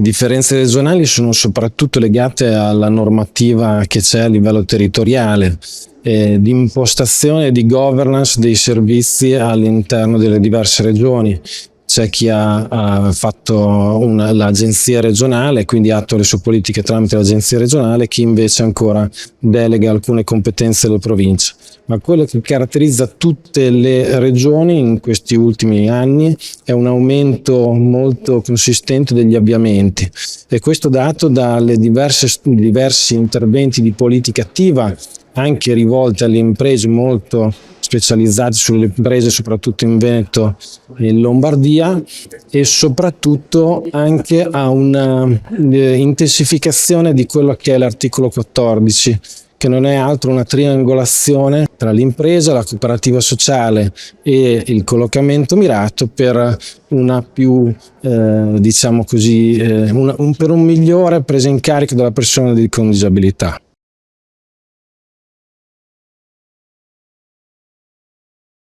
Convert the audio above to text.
differenze regionali sono soprattutto legate alla normativa che c'è a livello territoriale, di impostazione e di governance dei servizi all'interno delle diverse regioni. C'è chi ha fatto l'agenzia regionale, quindi attua le sue politiche tramite l'agenzia regionale, chi invece ancora delega alcune competenze alle province. Ma quello che caratterizza tutte le regioni in questi ultimi anni è un aumento molto consistente degli avviamenti, e questo dato dalle diversi interventi di politica attiva anche rivolte alle imprese, molto specializzate sulle imprese soprattutto in Veneto e in Lombardia, e soprattutto anche a una intensificazione di quello che è l'articolo 14, che non è altro una triangolazione tra l'impresa, la cooperativa sociale e il collocamento mirato per una più, per un migliore presa in carico della persona con disabilità.